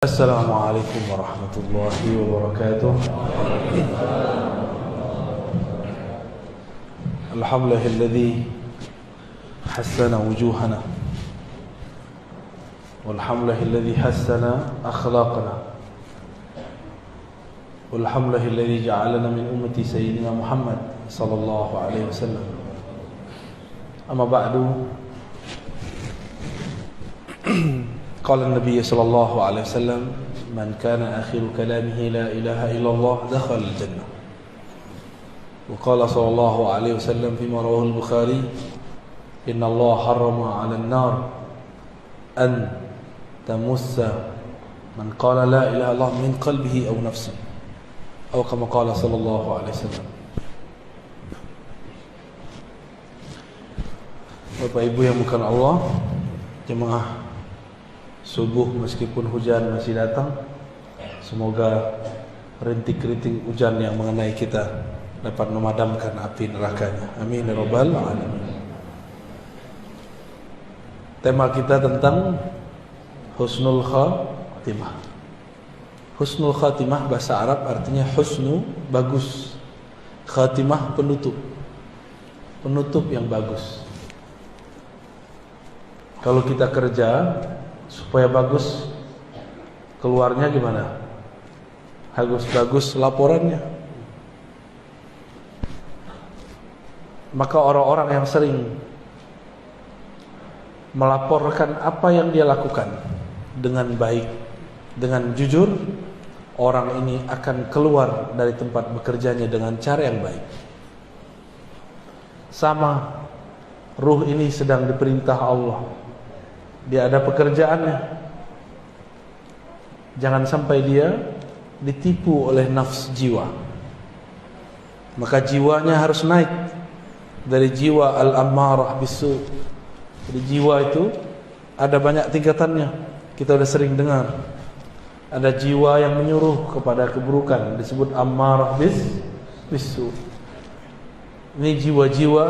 Assalamualaikum warahmatullahi wabarakatuh. Alhamdulillahilladzi hassana wujuhana walhamdulillahilladzi hassana akhlaqana walhamdulillahilladzi ja'alana min ummati sayyidina Muhammad sallallahu alaihi wasallam. Amma ba'du. قال النبي صلى الله عليه وسلم من كان آخر كلامه لا إله إلا الله دخل الجنة. وقال صلى الله عليه وسلم فيما رواه البخاري إن الله حرم على النار أن تمس من قال لا إله إلا الله من قلبه أو نفسه أو كما قال صلى الله عليه وسلم. Bapak Ibu yang bukan Allah, jemaah subuh meskipun hujan masih datang, semoga rintik-rintik hujan yang mengenai kita dapat memadamkan api nerakanya. Amin ya rabbal alamin. Tema kita tentang husnul khatimah. Husnul khatimah bahasa Arab artinya husnu, bagus. Khatimah, penutup. Penutup yang bagus. Kalau kita kerja supaya bagus, keluarnya gimana? Bagus laporannya. Maka orang-orang yang sering melaporkan apa yang dia lakukan dengan baik, dengan jujur, orang ini akan keluar dari tempat bekerjanya dengan cara yang baik. Sama, ruh ini sedang diperintah Allah, dia ada pekerjaannya. Jangan sampai dia ditipu oleh nafs jiwa. Maka jiwanya harus naik dari jiwa al-ammarah bisu. Jadi jiwa itu ada banyak tingkatannya. Kita sudah sering dengar. Ada jiwa yang menyuruh kepada keburukan, disebut ammarah bisu. Ini jiwa-jiwa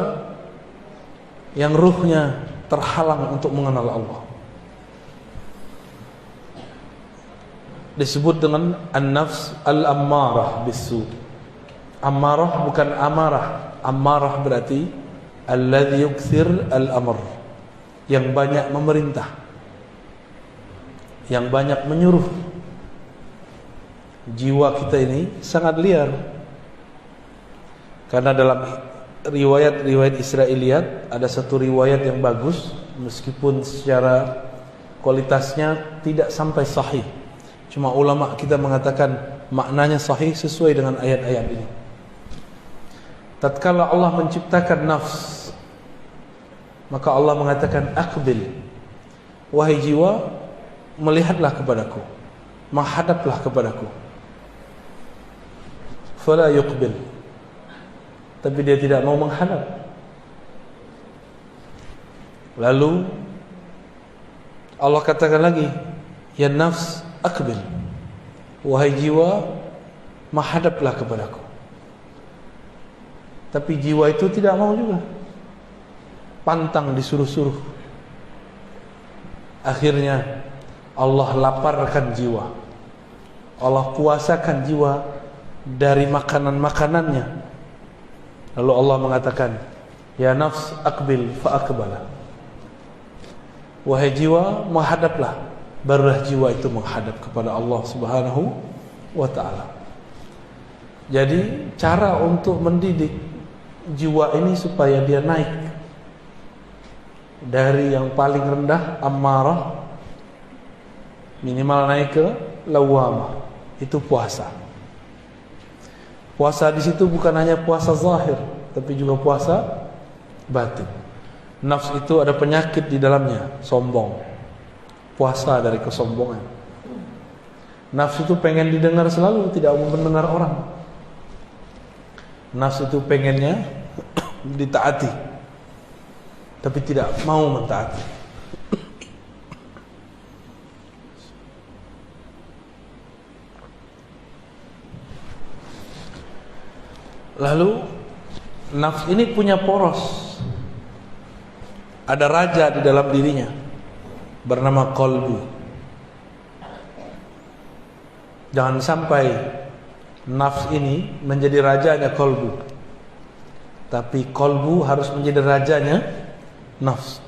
yang ruhnya terhalang untuk mengenal Allah, disebut dengan an-nafs al-ammarah bisu. Ammarah bukan amarah. Ammarah berarti alladhi yukthir al-amr, yang banyak memerintah, yang banyak menyuruh. Jiwa kita ini sangat liar. Karena dalam riwayat Israiliyat ada satu riwayat yang bagus, meskipun secara kualitasnya tidak sampai sahih. Cuma ulama kita mengatakan maknanya sahih sesuai dengan ayat-ayat ini. Tatkala Allah menciptakan nafs, maka Allah mengatakan aqbil, wahai jiwa, melihatlah kepadaku, menghadaplah kepadaku. Fala yuqbil, tapi dia tidak mau menghadap. Lalu Allah katakan lagi, ya nafs aqbil, wahai jiwa, menghadaplah kepadaku. Tapi jiwa itu tidak mau juga, pantang disuruh-suruh. Akhirnya Allah laparkan jiwa, Allah puasakan jiwa dari makanan-makanannya. Lalu Allah mengatakan, ya nafs aqbil fa aqbala, wahai jiwa, menghadaplah. Barulah jiwa itu menghadap kepada Allah Subhanahu wa ta'ala. Jadi cara untuk mendidik jiwa ini supaya dia naik dari yang paling rendah ammarah, minimal naik ke lawamah, itu puasa. Puasa di situ bukan hanya puasa zahir, tapi juga puasa batin. Nafs itu ada penyakit di dalamnya, sombong. Puasa dari kesombongan. Nafs itu pengen didengar selalu, tidak mau mendengar orang. Nafs itu pengennya ditaati, tapi tidak mau mentaati. Lalu nafs ini punya poros. Ada raja di dalam dirinya bernama qalbu. Jangan sampai nafs ini menjadi rajanya kolbu, tapi kolbu harus menjadi rajanya nafs.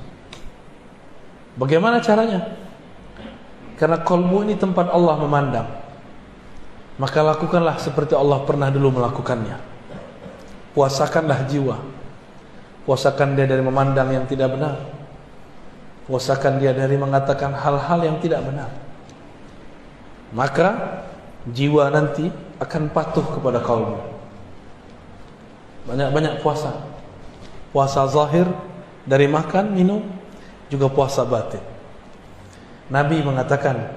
Bagaimana caranya? Karena kolbu ini tempat Allah memandang, maka lakukanlah seperti Allah pernah dulu melakukannya. Puasakanlah jiwa, puasakan dia dari memandang yang tidak benar, puasakan dia dari mengatakan hal-hal yang tidak benar. Maka jiwa nanti akan patuh kepada kolbu. Banyak-banyak puasa. Puasa zahir dari makan, minum, juga puasa batin. Nabi mengatakan,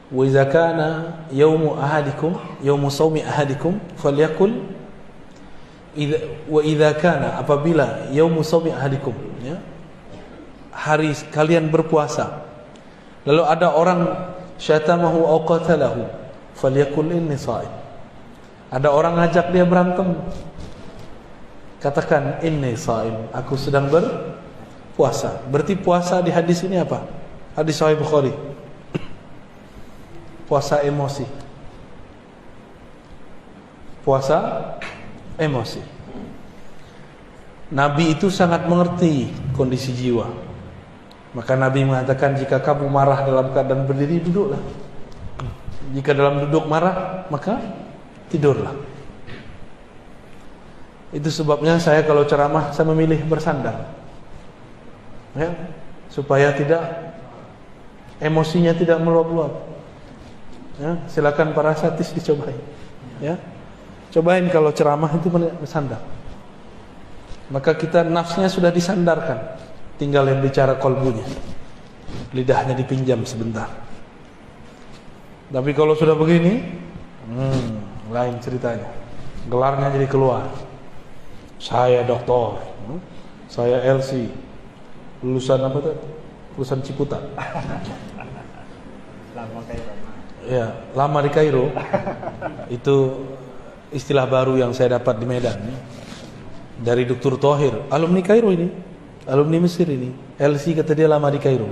wa idza kana yaumu ahadikum, yaumu shaumi ahadikum falyakul wa idza kana, apabila yaumu shaumi ahadikum, ya, hari kalian berpuasa, lalu ada orang syatamahu aw qatalahu falyakul inni shaim. Ada orang ngajak dia berantem, katakan inni shaim, aku sedang berpuasa. Berarti puasa di hadis ini apa? Hadis Sahih Bukhari. Puasa emosi. Puasa emosi. Nabi itu sangat mengerti kondisi jiwa. Maka Nabi mengatakan, jika kamu marah dalam keadaan berdiri, duduklah. Jika dalam duduk marah, maka tidurlah. Itu sebabnya saya kalau ceramah, saya memilih bersandar, ya, supaya tidak, emosinya tidak meluap-luap. Ya, silakan para satis dicobain. Ya, cobain kalau ceramah itu bersandar. Maka kita nafsnya sudah disandarkan, tinggal yang bicara kolbunya, lidahnya dipinjam sebentar. Tapi kalau sudah begini, lain ceritanya. Gelarnya jadi keluar. Saya doktor, saya LC, lulusan apa tuh? Lulusan Ciputat. Lama Kairo. Ya, lama di Kairo. Itu istilah baru yang saya dapat di Medan. Dari Dr. Thohir, alumni Kairo ini, alumni Mesir ini. LC kata dia lama di Kairo.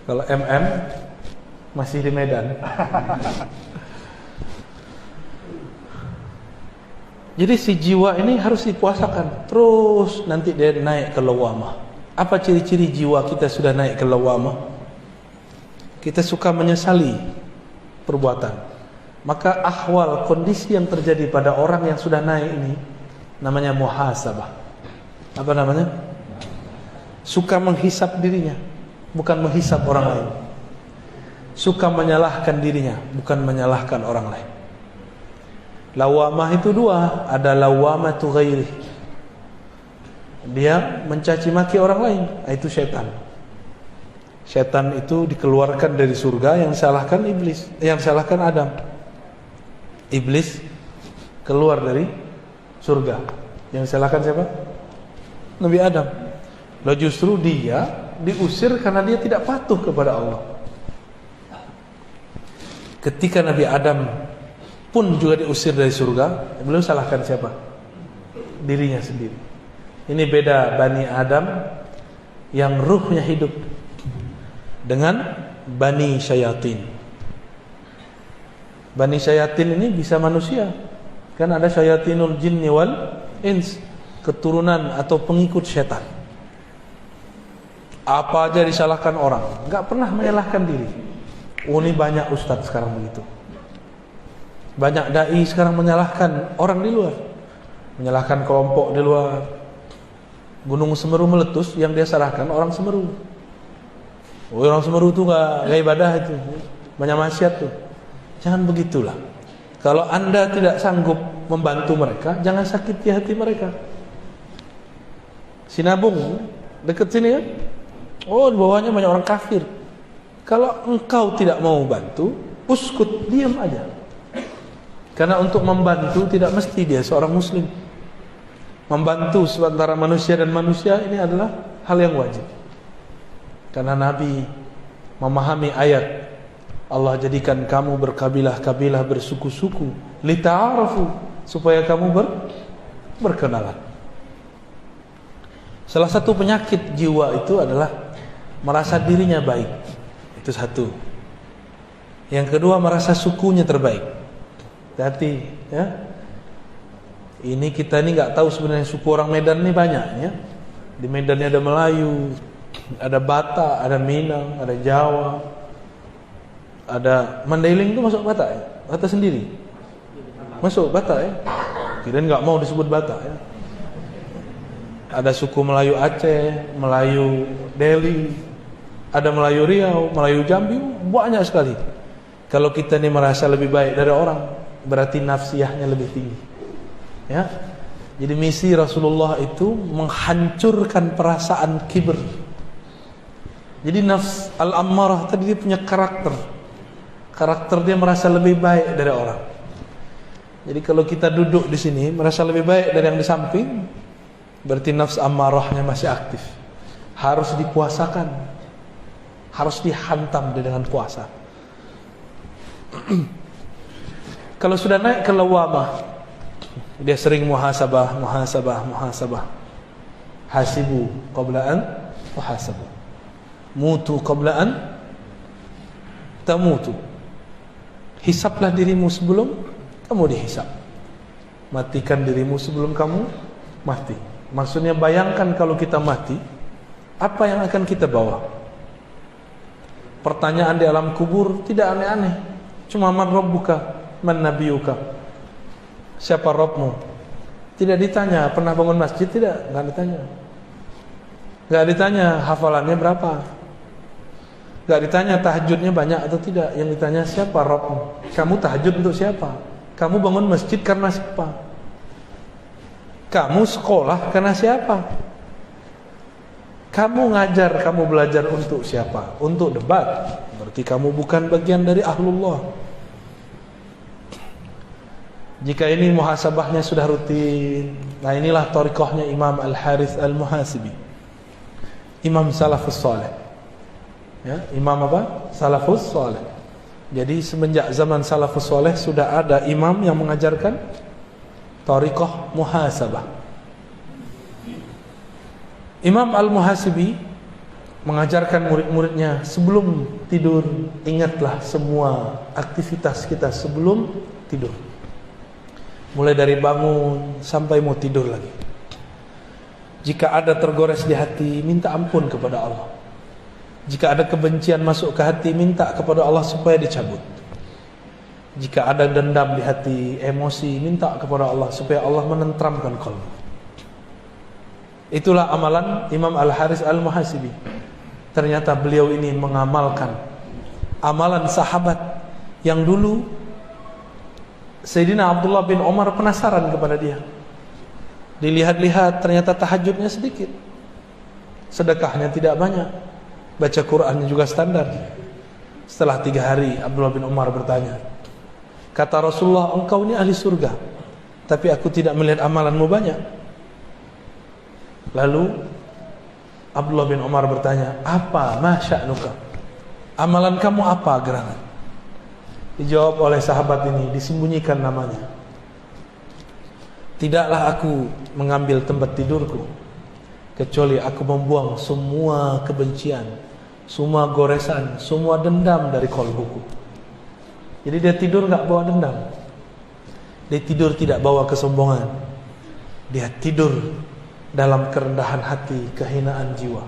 Kalau MM masih di Medan. Jadi si jiwa ini harus dipuasakan terus, nanti dia naik ke lawamah. Apa ciri-ciri jiwa kita sudah naik ke lawamah? Kita suka menyesali perbuatan. Maka ahwal, kondisi yang terjadi pada orang yang sudah naik ini namanya muhasabah. Apa namanya? Suka menghisap dirinya, bukan menghisap orang lain. Suka menyalahkan dirinya, bukan menyalahkan orang lain. Lawamah itu dua, ada lawamatu ghairi. Dia mencaci maki orang lain, itu setan. Setan itu dikeluarkan dari surga, yang salahkan iblis, yang salahkan Adam. Iblis keluar dari surga, yang salahkan siapa? Nabi Adam. Lalu justru dia diusir karena dia tidak patuh kepada Allah. Ketika Nabi Adam pun juga diusir dari surga, beliau salahkan siapa? Dirinya sendiri. Ini beda Bani Adam yang ruhnya hidup dengan Bani Syayatin. Bani Syayatin ini bisa manusia, kan ada Syayatinul Jinni wal Ins, keturunan atau pengikut setan. Apa aja disalahkan orang, nggak pernah menyalahkan diri. Ini banyak ustadz sekarang begitu. Banyak dai sekarang menyalahkan orang di luar, menyalahkan kelompok di luar. Gunung Semeru meletus, yang dia salahkan orang Semeru. Oh, orang Semeru itu nggak ibadah, itu banyak maksiat tuh. Jangan begitulah. Kalau anda tidak sanggup membantu mereka, jangan sakiti hati mereka. Sinabung dekat sini kan? Oh, di bawahnya banyak orang kafir. Kalau engkau tidak mau bantu, uskut, diam aja. Karena untuk membantu tidak mesti dia seorang muslim. Membantu seantara manusia dan manusia ini adalah hal yang wajib. Karena Nabi memahami ayat, Allah jadikan kamu berkabilah-kabilah, bersuku-suku, lita'arafu, supaya kamu berkenalan. Salah satu penyakit jiwa itu adalah merasa dirinya baik. Itu satu. Yang kedua, merasa sukunya terbaik. Hati, ya. Ini kita ini nggak tahu sebenarnya suku orang Medan ini banyak, ya. Di Medan ada Melayu, ada Batak, ada Minang, ada Jawa, ada Mandailing itu masuk Batak, ya? Batak sendiri, masuk Batak, ya. Kirain nggak mau disebut Batak, ya. Ada suku Melayu Aceh, Melayu Delhi, ada Melayu Riau, Melayu Jambi, banyak sekali. Kalau kita ini merasa lebih baik dari orang, berarti nafsiyahnya lebih tinggi, ya. Jadi misi Rasulullah itu menghancurkan perasaan kibir. Jadi nafs al-ammarah tadi dia punya karakter. Karakter dia merasa lebih baik dari orang. Jadi kalau kita duduk di sini merasa lebih baik dari yang di samping, berarti nafs ammarahnya masih aktif. Harus dipuasakan. Harus dihantam dengan puasa. Kalau sudah naik ke lawamah, dia sering muhasabah. Hasibu qabla an tuhasabu. Mutu qabla an tamutu. Hisablah dirimu sebelum kamu dihisab. Matikan dirimu sebelum kamu mati. Maksudnya bayangkan kalau kita mati, apa yang akan kita bawa? Pertanyaan di alam kubur tidak aneh-aneh. Cuma man rabbuka, man nabiyuka. Siapa Rabbmu? Tidak ditanya pernah bangun masjid, tidak, enggak ditanya. Enggak ditanya hafalannya berapa. Enggak ditanya tahajudnya banyak atau tidak. Yang ditanya siapa Rabbmu? Kamu tahajud untuk siapa? Kamu bangun masjid karena siapa? Kamu sekolah karena siapa? Kamu ngajar, kamu belajar untuk siapa? Untuk debat. Berarti kamu bukan bagian dari ahlullah. Jika ini muhasabahnya sudah rutin, nah inilah thariqahnya Imam Al-Harith Al-Muhasibi, Imam Salafus Saleh, ya, Imam apa? Salafus Saleh. Jadi semenjak zaman Salafus Saleh sudah ada imam yang mengajarkan thariqah muhasabah. Imam Al-Muhasibi mengajarkan murid-muridnya, sebelum tidur ingatlah semua aktivitas kita sebelum tidur. Mulai dari bangun sampai mau tidur lagi. Jika ada tergores di hati, minta ampun kepada Allah. Jika ada kebencian masuk ke hati, minta kepada Allah supaya dicabut. Jika ada dendam di hati, emosi, minta kepada Allah supaya Allah menentramkan qalbu. Itulah amalan Imam Al-Harith Al-Muhasibi. Ternyata beliau ini mengamalkan amalan sahabat yang dulu Sayyidina Abdullah bin Umar penasaran kepada dia. Dilihat-lihat ternyata tahajudnya sedikit, sedekahnya tidak banyak, baca Qur'annya juga standar. Setelah 3 hari Abdullah bin Umar bertanya, kata Rasulullah, engkau ini ahli surga, tapi aku tidak melihat amalanmu banyak. Lalu Abdullah bin Umar bertanya, apa ma sya'nuka? Amalan kamu apa gerangan? Dijawab oleh sahabat ini, disembunyikan namanya. Tidaklah aku mengambil tempat tidurku kecuali aku membuang semua kebencian, semua goresan, semua dendam dari qalbuku. Jadi dia tidur enggak bawa dendam. Dia tidur tidak bawa kesombongan. Dia tidur dalam kerendahan hati, kehinaan jiwa.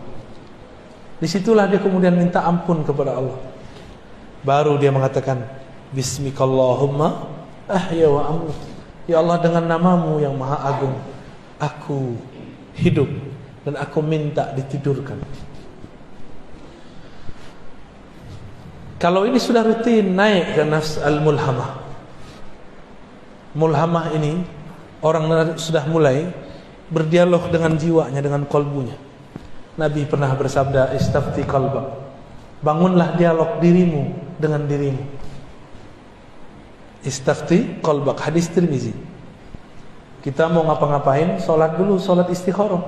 Disitulah dia kemudian minta ampun kepada Allah. Baru dia mengatakan, Bismikallahumma ahya wa amut. Ya Allah, dengan namamu yang maha agung, aku hidup dan aku minta ditidurkan. Kalau ini sudah rutin, naik ke nafs al-mulhamah. Mulhamah ini, orang sudah mulai berdialog dengan jiwanya, dengan kalbunya. Nabi pernah bersabda, istafti qalbak. Bangunlah dialog dirimu dengan dirimu. Istafti qalbak, hadis Tirmizi. Kita mau ngapa-ngapain, solat dulu, solat istikharah.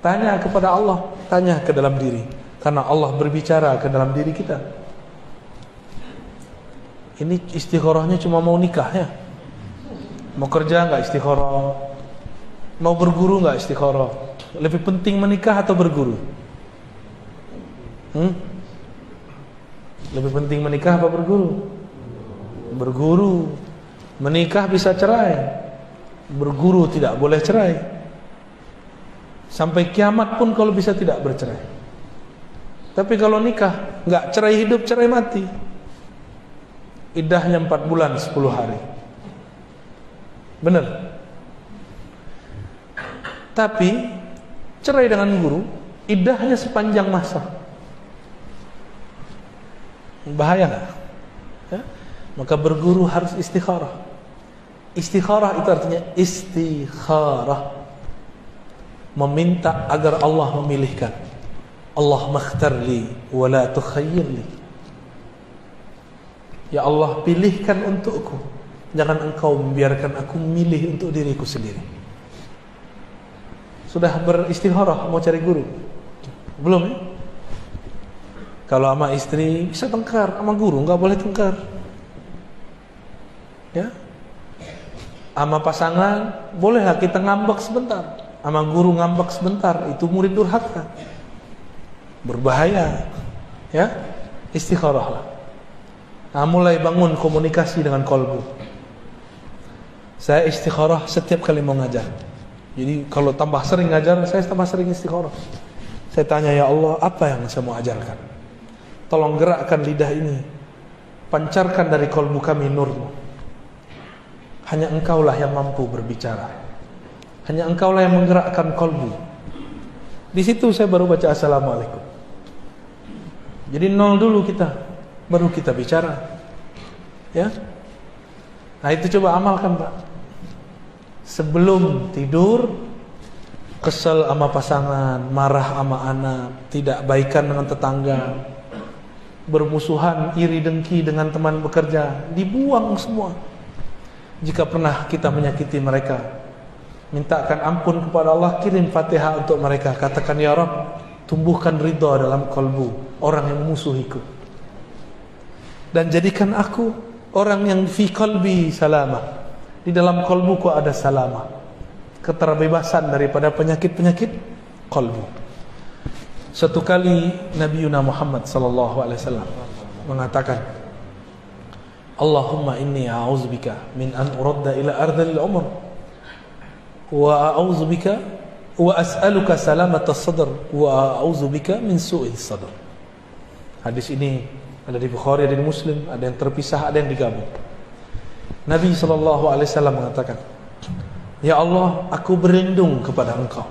Tanya kepada Allah, tanya ke dalam diri, karena Allah berbicara ke dalam diri kita. Ini istikharahnya cuma mau nikah, ya. Mau kerja enggak istikharah? Mau berguru enggak istikharah? Lebih penting menikah atau berguru? Lebih penting menikah apa berguru? berguru. Menikah bisa cerai, berguru tidak boleh cerai. Sampai kiamat pun kalau bisa tidak bercerai. Tapi kalau nikah, nggak cerai hidup, cerai mati. Iddahnya 4 bulan 10 hari. Benar. Tapi cerai dengan guru, iddahnya sepanjang masa. Bahaya nggak? Ya? Maka berguru harus istikharah. Istikharah itu artinya istikharah, meminta agar Allah memilihkan. Allah makhtarli wa la tukhayyirli. Ya Allah, pilihkan untukku, jangan engkau membiarkan aku memilih untuk diriku sendiri. Sudah beristikharah mau cari guru? Belum ya? Kalau sama istri bisa tengkar, sama guru nggak boleh tengkar. Ya? Sama pasangan bolehlah kita ngambek sebentar, sama guru ngambek sebentar, itu murid durhaka. Berbahaya. Ya? Istikharahlah. Nah, mulai bangun komunikasi dengan kolbu. Saya istikharah setiap kali mau ngajar. Jadi kalau tambah sering ngajar, saya tambah sering istikharah. Saya tanya, ya Allah, apa yang saya mau ajarkan? Tolong gerakkan lidah ini, pancarkan dari kolbu kami nurmu. Hanya engkaulah yang mampu berbicara. Hanya engkaulah yang menggerakkan kolbu. Di situ saya baru baca assalamualaikum. Jadi nol dulu kita, baru kita bicara. Ya. Nah itu coba amalkan Pak. Sebelum tidur, kesel sama pasangan, marah sama anak, tidak baikan dengan tetangga, bermusuhan, iri dengki dengan teman bekerja, dibuang semua. Jika pernah kita menyakiti mereka, mintakan ampun kepada Allah, kirim Fatihah untuk mereka, katakan ya Rabb, tumbuhkan ridha dalam kalbu orang yang memusuhiku, dan jadikan aku orang yang fi qalbi salamah, di dalam kalbuku ada salamah, keterbebasan daripada penyakit-penyakit kalbu. Satu kali Nabi Muhammad sallallahu alaihi wasallam mengatakan, Allahumma inni a'udzubika min an uradda ila ardhil umr wa a'udzubika wa as'aluka salamata sadr wa a'udzubika min su'il sadr. Hadis ini ada di Bukhari, ada di Muslim, ada yang terpisah, ada yang digabung. Nabi SAW mengatakan, ya Allah, aku berlindung kepada engkau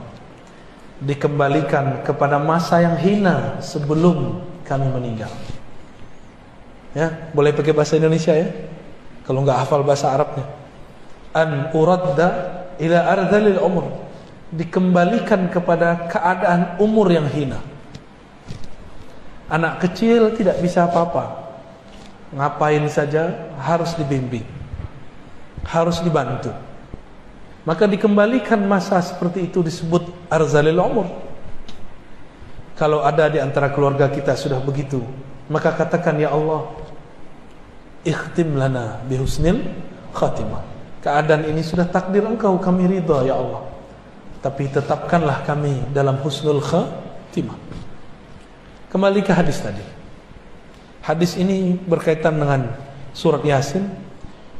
dikembalikan kepada masa yang hina sebelum kami meninggal. Ya, boleh pakai bahasa Indonesia ya, kalau nggak hafal bahasa Arabnya. An uradda ila ardhalil umur, dikembalikan kepada keadaan umur yang hina. Anak kecil tidak bisa apa-apa, ngapain saja harus dibimbing, harus dibantu. Maka dikembalikan masa seperti itu disebut arzalil umur. Kalau ada di antara keluarga kita sudah begitu, maka katakan ya Allah, ikhtim lana bihusnil khatimah. Keadaan ini sudah takdir engkau, kami ridha ya Allah, tapi tetapkanlah kami dalam husnul khatimah. Kembali ke hadis tadi. Hadis ini berkaitan dengan surat Yasin.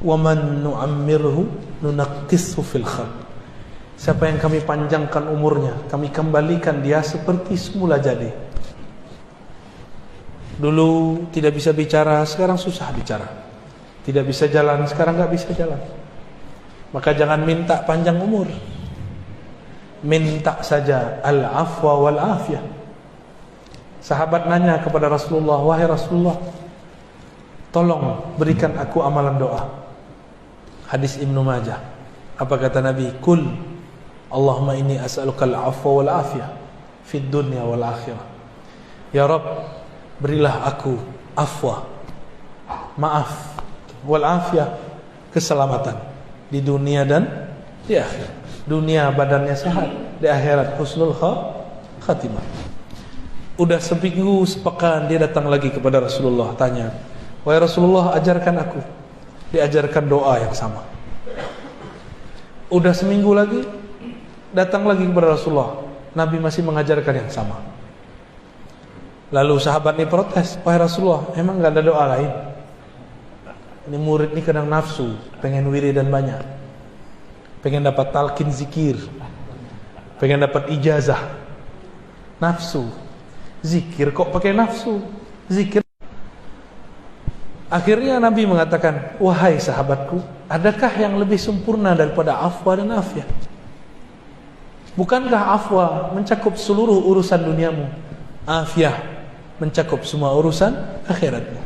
Wa man nu'ammirhu nunaqqishu fil khalq. Siapa yang kami panjangkan umurnya, kami kembalikan dia seperti semula jadi. Dulu tidak bisa bicara, sekarang susah bicara. Tidak bisa jalan, sekarang enggak bisa jalan. Maka jangan minta panjang umur. Minta saja al-afwa wal afiyah. Sahabat nanya kepada Rasulullah, wahai Rasulullah, tolong berikan aku amalan doa. Hadis Ibnu Majah. Apa kata Nabi? Kul Allahumma inni as'aluka al-afwa wal afiyah fid dunya wal akhirah. Ya Rabb, berilah aku afwa, maaf, wal afiyah, keselamatan di dunia dan di akhirat. Dunia badannya sehat, di akhirat husnul khatimah. Udah seminggu sepekan dia datang lagi kepada Rasulullah, tanya, wahai Rasulullah, ajarkan aku. Diajarkan doa yang sama. Udah seminggu lagi datang lagi kepada Rasulullah, Nabi masih mengajarkan yang sama. Lalu sahabat ini protes, wahai Rasulullah, emang gak ada doa lain? Ini murid ini kadang nafsu, pengen wiridan banyak, pengen dapat talqin zikir, pengen dapat ijazah. Nafsu. Zikir kok pakai nafsu? Zikir. Akhirnya Nabi mengatakan, wahai sahabatku, adakah yang lebih sempurna daripada afwa dan afiyah? Bukankah afwa mencakup seluruh urusan duniamu, afiyah mencakup semua urusan akhiratmu?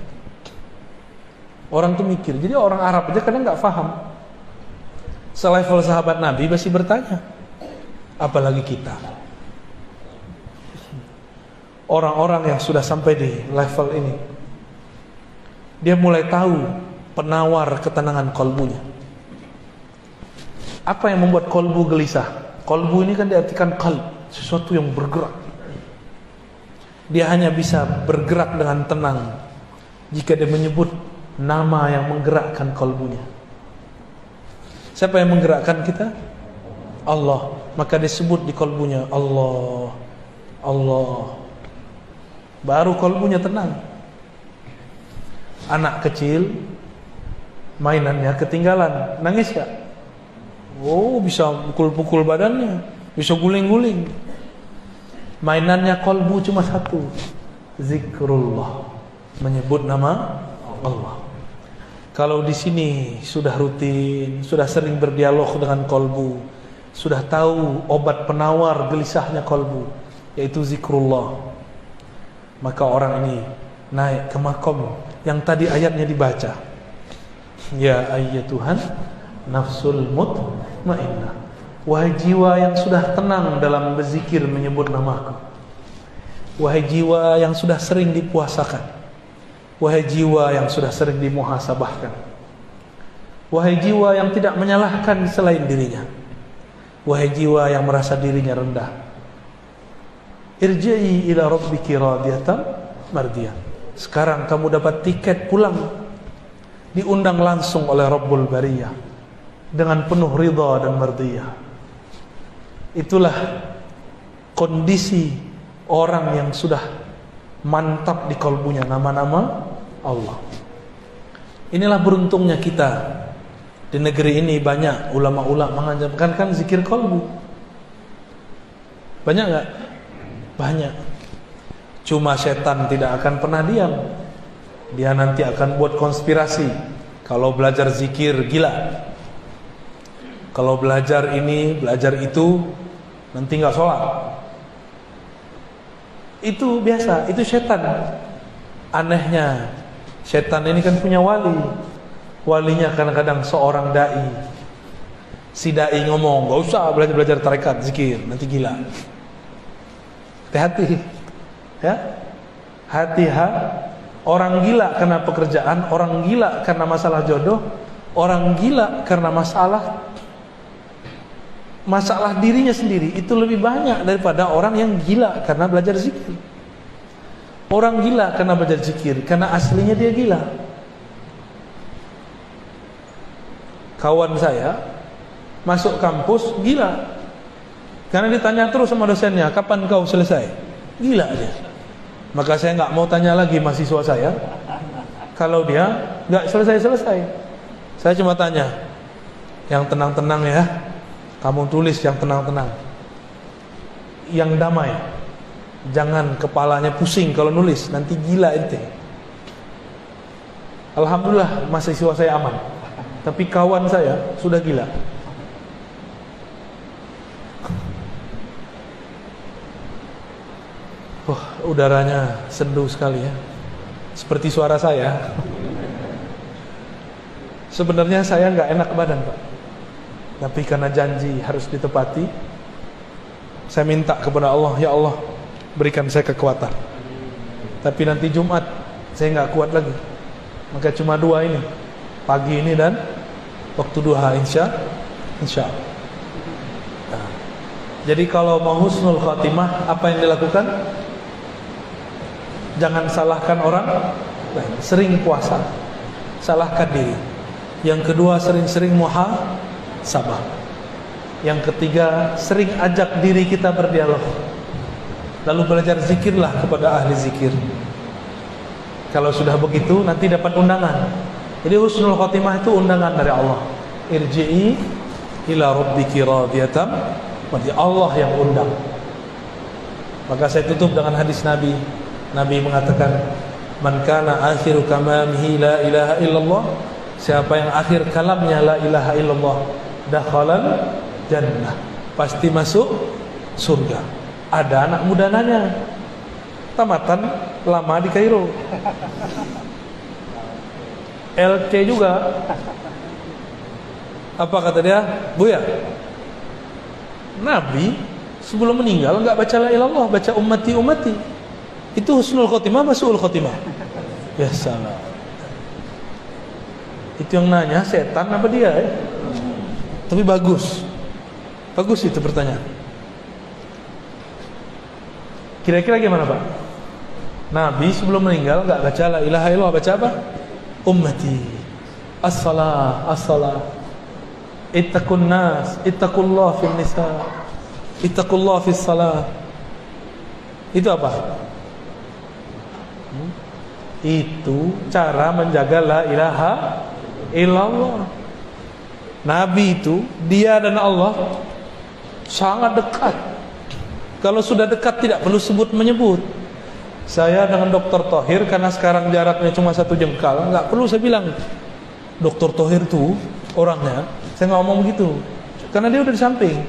Orang tuh mikir. Jadi orang Arab aja kadang gak paham. Selevel sahabat Nabi masih bertanya, apalagi kita. Orang-orang yang sudah sampai di level ini, dia mulai tahu penawar ketenangan kolbunya. Apa yang membuat kolbu gelisah? Kolbu ini kan diartikan qalb, sesuatu yang bergerak. Dia hanya bisa bergerak dengan tenang jika dia menyebut nama yang menggerakkan kolbunya. Siapa yang menggerakkan kita? Allah. Maka disebut di kolbunya Allah, Allah. Baru kolbunya tenang. Anak kecil mainannya ketinggalan, nangis gak? Oh, bisa pukul-pukul badannya, bisa guling-guling. Mainannya kolbu cuma satu, zikrullah, menyebut nama Allah. Kalau di sini sudah rutin, sudah sering berdialog dengan kolbu, sudah tahu obat penawar gelisahnya kolbu, yaitu zikrullah, maka orang ini naik ke makom yang tadi ayatnya dibaca. Ya ayyatuhan nafsul mutmainnah, wahai jiwa yang sudah tenang dalam berzikir menyebut namaku, wahai jiwa yang sudah sering dipuasakan, wahai jiwa yang sudah sering dimuhasabahkan, wahai jiwa yang tidak menyalahkan selain dirinya, wahai jiwa yang merasa dirinya rendah, irji'i ila rabbiki radiyatan mardiyah. Sekarang kamu dapat tiket pulang, diundang langsung oleh Rabbul Bariyah dengan penuh ridha dan mardiyah. Itulah kondisi orang yang sudah mantap di kolbunya nama-nama Allah. Inilah beruntungnya kita. Di negeri ini banyak ulama-ulama mengajarkan kan zikir kolbu. Banyak gak? Banyak. Cuma setan tidak akan pernah diam. Dia nanti akan buat konspirasi. Kalau belajar zikir gila, kalau belajar ini, belajar itu, nanti gak sholat. Itu biasa, itu setan. Anehnya, setan ini kan punya wali. Walinya kadang-kadang seorang dai. Si dai ngomong, gak usah belajar-belajar tarekat, zikir, nanti gila. Hati-hati ya, hati-hati. Orang gila karena pekerjaan, orang gila karena masalah jodoh, orang gila karena masalah dirinya sendiri, itu lebih banyak daripada orang yang gila karena belajar zikir. Orang gila karena belajar zikir karena aslinya dia gila. Kawan saya masuk kampus gila karena ditanya terus sama dosennya, kapan kau selesai? Gila dia. Maka saya nggak mau tanya lagi mahasiswa saya kalau dia nggak selesai-selesai. Saya cuma tanya, yang tenang-tenang ya, kamu tulis yang tenang-tenang, yang damai, jangan kepalanya pusing kalau nulis, nanti gila ente. Alhamdulillah mahasiswa saya aman, tapi kawan saya sudah gila. Udaranya sendu sekali ya, seperti suara saya. Sebenarnya saya nggak enak badan Pak, tapi karena janji harus ditepati, saya minta kepada Allah, ya Allah berikan saya kekuatan. Tapi nanti Jumat saya nggak kuat lagi, maka cuma 2 ini, pagi ini dan waktu duha, insya Allah. Nah, jadi kalau mau husnul khatimah, apa yang dilakukan? Jangan salahkan orang lain. Sering puasa, salahkan diri. Yang kedua, sering-sering muhasabah. Yang ketiga, sering ajak diri kita berdialog. Lalu belajar zikirlah kepada ahli zikir. Kalau sudah begitu, nanti dapat undangan. Jadi husnul khotimah itu undangan dari Allah. Irji'i ila rabbiki radiyatan mardi, Allah yang undang. Maka saya tutup dengan hadis Nabi. Nabi mengatakan, man kana akhiru kamamihi la ilaha illallah, siapa yang akhir kalamnya la ilaha illallah, dakhalal jannah, pasti masuk surga. Ada anak muda nanya, tamatan lama di Kairo, LC juga. Apa kata dia? Buya, Nabi sebelum meninggal enggak baca la ilaha illallah, baca ummati ummati. Itu husnul khotimah, su'ul khotimah. Ya salam. Itu yang nanya setan apa dia ya? Tapi bagus. Bagus itu pertanyaan. Kira-kira gimana Pak? Nabi sebelum meninggal enggak baca la ilaha illallah, baca apa? Ummati. As-salah, as-salah. Ittaqun nas, ittaqullah fil nisa, ittaqullah fis salah. Itu apa? Itu cara menjaga la ilaha illallah. Nabi itu, dia dan Allah sangat dekat. Kalau sudah dekat tidak perlu sebut menyebut. Saya dengan Dr. Thohir, karena sekarang jaraknya cuma 1 jengkal, nggak perlu saya bilang Dr. Thohir tuh orangnya. Saya nggak ngomong begitu, karena dia udah di samping.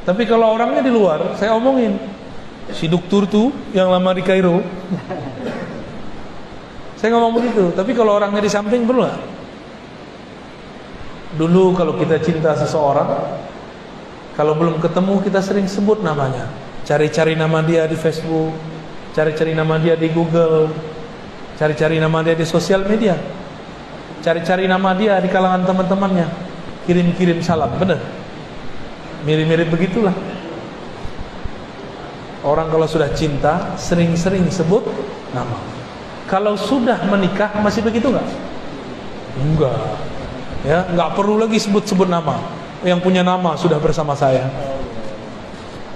Tapi kalau orangnya di luar, saya omongin si dokter tuh yang lama di Kairo. Saya ngomong begitu. Tapi kalau orangnya di samping, perlu nggak? Dulu kalau kita cinta seseorang, kalau belum ketemu kita sering sebut namanya, cari-cari nama dia di Facebook, cari-cari nama dia di Google, cari-cari nama dia di sosial media, cari-cari nama dia di kalangan teman-temannya, kirim-kirim salam. Benar? Mirip-mirip begitulah. Orang kalau sudah cinta sering-sering sebut nama. Kalau sudah menikah masih begitu enggak? Enggak. Ya, enggak perlu lagi sebut-sebut nama. Yang punya nama sudah bersama saya.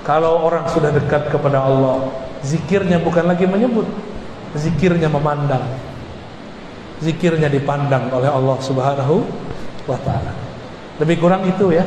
Kalau orang sudah dekat kepada Allah, zikirnya bukan lagi menyebut, zikirnya memandang. Zikirnya dipandang oleh Allah Subhanahu wa taala. Lebih kurang itu ya.